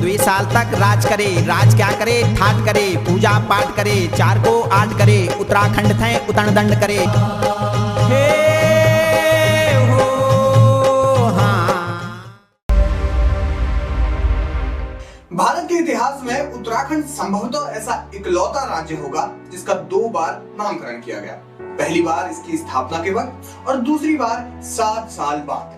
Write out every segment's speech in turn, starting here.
2 साल तक राज करे, राज क्या करे, ठाट करे, पूजा पाठ करे, 4 को 8 करे, उत्तराखंड थे उतन दंड करे। हे हो हाँ। भारत के इतिहास में उत्तराखंड संभवतः ऐसा इकलौता राज्य होगा जिसका 2 बार नामकरण किया गया। पहली बार इसकी स्थापना के वक्त और दूसरी बार 7 साल बाद।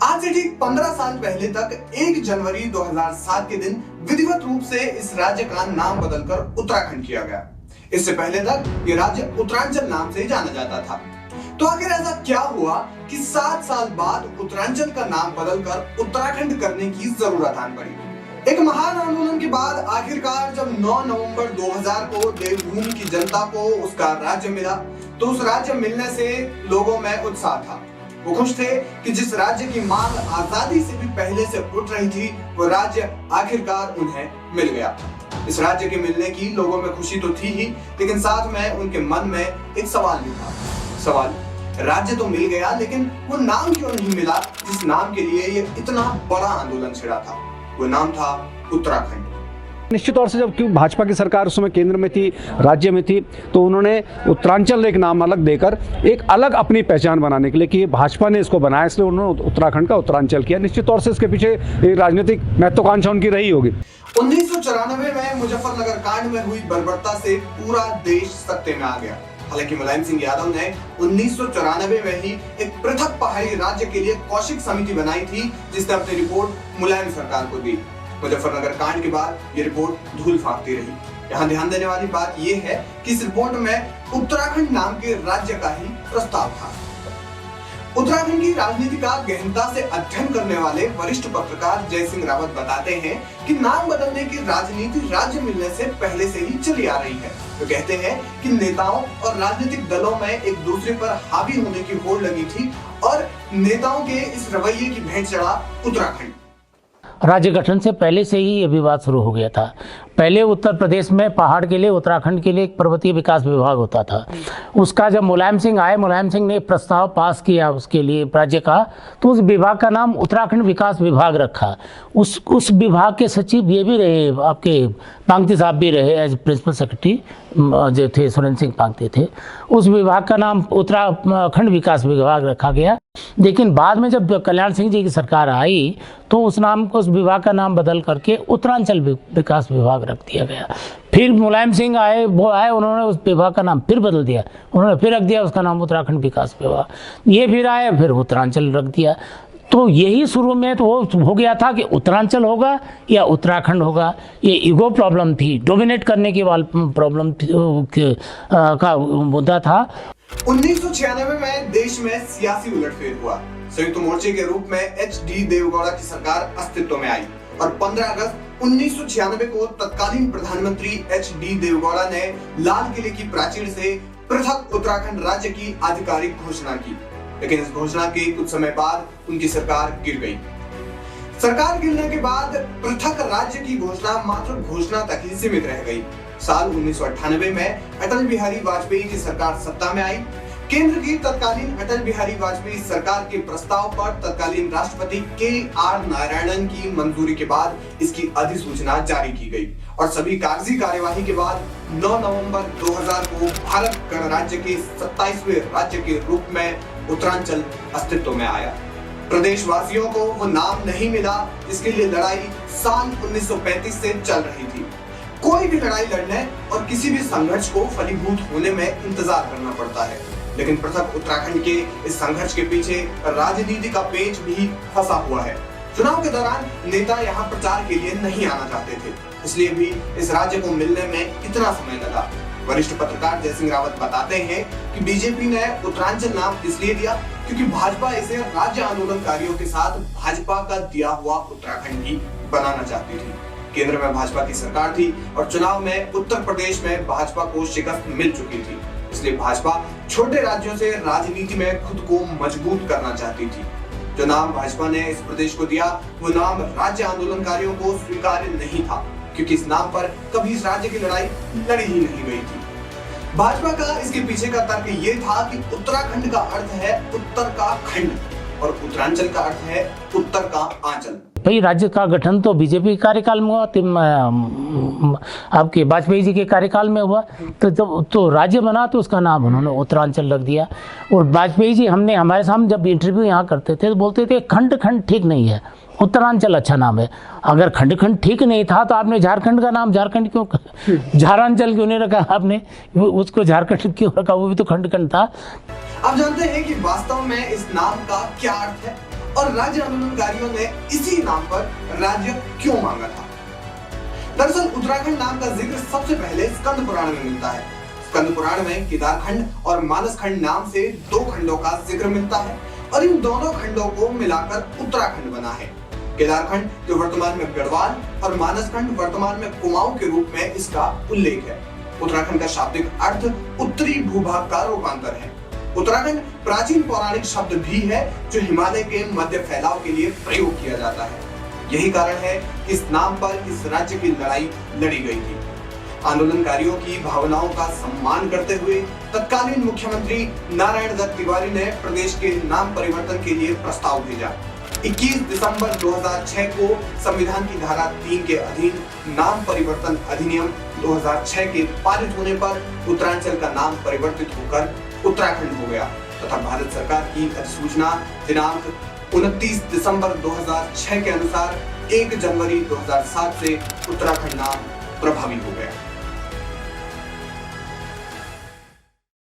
आज से ठीक 15 साल पहले तक 1 जनवरी 2007 के दिन विधिवत रूप से इस राज्य का नाम बदलकर उत्तराखंड किया गया। इससे पहले तक ये राज्य उत्तरांचल नाम से जाना जाता था। तो आखिर ऐसा क्या हुआ कि 7 साल बाद उत्तरांचल का नाम बदलकर उत्तराखंड करने की जरूरत आन पड़ी? एक महान आंदोलन के बाद आखिरकार जब 9 नवंबर 2000 को देवभूमि की जनता को उसका राज्य मिला, तो उस राज्य मिलने से लोगों में उत्साह था। वो खुश थे कि जिस राज्य की मांग आजादी से भी पहले से उठ रही थी, वो राज्य आखिरकार उन्हें मिल गया। इस राज्य के मिलने की लोगों में खुशी तो थी ही, लेकिन साथ में उनके मन में एक सवाल भी था। सवाल, राज्य तो मिल गया, लेकिन वो नाम क्यों नहीं मिला जिस नाम के लिए ये इतना बड़ा आंदोलन छिड़ा था? वो नाम था उत्तराखंड। निश्चित तौर से जब क्यों भाजपा की सरकार उस समय केंद्र में थी, राज्य में थी, तो उन्होंने उत्तरांचल एक नाम अलग देकर एक अलग अपनी पहचान बनाने के लिए कि भाजपा ने इसको बनाया, इसलिए उन्होंने उत्तराखंड का उत्तरांचल किया। निश्चित तौर से इसके पीछे एक राजनीतिक महत्वाकांक्षा उनकी रही होगी। 1994 में मुजफ्फरनगर कांड में हुई बर्बरता से पूरा देश सत्ते में आ गया। हालांकि मुलायम सिंह यादव ने 1994 में ही एक पृथक पहाड़ी राज्य के लिए कौशिक समिति बनाई थी, जिसने अपनी रिपोर्ट मुलायम सरकार को दी। मुजफ्फरनगर कांड के बाद ये रिपोर्ट धूल फाकती रही। यहाँ ध्यान देने वाली बात यह है कि इस रिपोर्ट में उत्तराखंड नाम के राज्य का ही प्रस्ताव था। उत्तराखंड की राजनीति का गहनता से अध्ययन करने वाले वरिष्ठ पत्रकार जय सिंह रावत बताते हैं कि नाम बदलने की राजनीति राज्य मिलने से पहले से ही चली आ रही है। वो कहते हैं कि नेताओं और राजनीतिक दलों में एक दूसरे पर हावी होने की होड़ लगी थी और नेताओं के इस रवैये की भेंट चढ़ा उत्तराखंड। राज्य गठन से पहले से ही ये विवाद शुरू हो गया था। पहले उत्तर प्रदेश में पहाड़ के लिए, उत्तराखंड के लिए एक पर्वतीय विकास विभाग होता था। उसका जब मुलायम सिंह आए, मुलायम सिंह ने एक प्रस्ताव पास किया उसके लिए राज्य का, तो उस विभाग का नाम उत्तराखंड विकास विभाग रखा। उस विभाग के सचिव ये भी रहे, आपके पांगती साहब भी रहे एज प्रिंसिपल सेक्रेटरी जो थे, सुरेंद्र सिंह पांगती थे। उस विभाग का नाम उत्तराखंड विकास विभाग रखा गया। लेकिन बाद में जब कल्याण सिंह जी की सरकार आई, तो उस नाम को, उस विभाग का नाम बदल करके उत्तरांचल विकास विभाग रख दिया गया। फिर मुलायम सिंह आए, उन्होंने उस विभाग का नाम फिर बदल दिया, उन्होंने फिर रख दिया उसका नाम उत्तराखंड विकास विभाग। ये फिर आए, फिर उत्तरांचल रख दिया। तो यही शुरू में तो हो गया था कि उत्तरांचल होगा या उत्तराखंड होगा। ये ईगो प्रॉब्लम थी, डोमिनेट करने की प्रॉब्लम का मुद्दा था। 1996 में देश में सियासी उलटफेर हुआ। संयुक्त मोर्चे के रूप में HD देवगौड़ा की सरकार अस्तित्व में आई और 15 अगस्त 1996 को तत्कालीन प्रधानमंत्री HD देवगौड़ा ने लाल किले की प्राचीर से पृथक उत्तराखंड राज्य की आधिकारिक घोषणा की। लेकिन इस घोषणा के कुछ समय बाद उनकी सरकार गिर गई। सरकार गिरने के बाद पृथक राज्य की घोषणा मात्र घोषणा तक ही सीमित रह गई। साल 1998 में अटल बिहारी वाजपेयी की सरकार सत्ता में आई। केंद्र की तत्कालीन अटल बिहारी वाजपेयी सरकार के प्रस्ताव पर तत्कालीन राष्ट्रपति KR नारायणन की मंजूरी के बाद इसकी अधिसूचना जारी की गई और सभी कागजी कार्यवाही के बाद 9 नवंबर 2000 को भारत गणराज्य के 27वें राज्य के रूप में उत्तरांचल अस्तित्व में आया। प्रदेशवासियों को वो नाम नहीं मिला जिसके लिए लड़ाई साल 1935 से चल रही थी। कोई भी लड़ाई लड़ने और किसी भी संघर्ष को फलीभूत होने में इंतजार करना पड़ता है, लेकिन पृथक उत्तराखंड के इस संघर्ष के पीछे राजनीति का पेच भी फंसा हुआ है। चुनाव के दौरान नेता यहाँ प्रचार के लिए नहीं आना चाहते थे, इसलिए भी इस राज्य को मिलने में इतना समय लगा। वरिष्ठ पत्रकार जय सिंह रावत बताते हैं कि बीजेपी ने उत्तरांचल नाम इसलिए दिया क्योंकि भाजपा इसे राज्य आंदोलनकारियों के साथ भाजपा का दिया हुआ उत्तराखंड ही बनाना चाहती थी। केंद्र में भाजपा की सरकार थी और चुनाव में उत्तर प्रदेश में भाजपा को शिकस्त मिल चुकी थी, इसलिए भाजपा छोटे राज्यों से राजनीति में खुद को मजबूत करना चाहती थी। जो नाम भाजपा ने इस प्रदेश को दिया वो नाम राज्य आंदोलनकारियों को स्वीकार्य नहीं था, क्योंकि इस नाम पर कभी इस राज्य की लड़ाई लड़ी ही नहीं गई थी। भाजपा का इसके पीछे का तर्क ये था कि उत्तराखंड का अर्थ है उत्तर का खंड और उत्तरांचल का अर्थ है उत्तर का आंचल। भाई राज्य का गठन तो बीजेपी के कार्यकाल में हुआ, आपके वाजपेयी जी के कार्यकाल में हुआ। तो जब तो राज्य बना तो उसका नाम उन्होंने उत्तरांचल रख दिया। और वाजपेयी जी हमारे सामने जब इंटरव्यू यहाँ करते थे तो बोलते थे खंड खंड ठीक नहीं है, उत्तरांचल अच्छा नाम है। अगर खंड खंड ठीक नहीं था तो आपने झारखंड का नाम झारखंड क्यों, झारांचल क्यों नहीं रखा आपने, उसको झारखंड क्यों रखा, वो भी तो खंड खंड था। अब जानते हैं कि वास्तव में इस नाम का क्या अर्थ है और राज्य आंदोलनकारियों ने इसी नाम पर राज्य क्यों मांगा था। दरअसल उत्तराखंड नाम का जिक्र सबसे पहले स्कंद पुराण में मिलता है। स्कंद पुराण में केदारखंड और मानसखंड नाम से दो खंडों का जिक्र मिलता है और इन दोनों खंडों को मिलाकर उत्तराखंड बना है। केदारखंड जो वर्तमान में गढ़वाल और मानसखंड वर्तमान में कुमाऊं के रूप में इसका उल्लेख है। उत्तराखंड का शाब्दिक अर्थ उत्तरी भूभाग का रूपांतर है। उत्तराखंड प्राचीन पौराणिक शब्द भी है जो हिमालय के मध्य फैलाव के लिए प्रयोग किया जाता है। यही कारण है कि इस नाम पर इस राज्य की लड़ाई लड़ी गई थी। आंदोलनकारियों की भावनाओं का सम्मान करते हुए तत्कालीन मुख्यमंत्री नारायण दत्त तिवारी ने प्रदेश के नाम परिवर्तन के लिए प्रस्ताव भेजा। 21 दिसंबर 2006 को संविधान की धारा 3 के अधीन नाम परिवर्तन अधिनियम 2006 के पारित होने पर उत्तरांचल का नाम परिवर्तित होकर उत्तराखंड हो गया तथा भारत सरकार की अधिसूचना दिनांक 29 दिसंबर 2006 के अनुसार 1 जनवरी 2007 से उत्तराखंड नाम प्रभावी हो गया।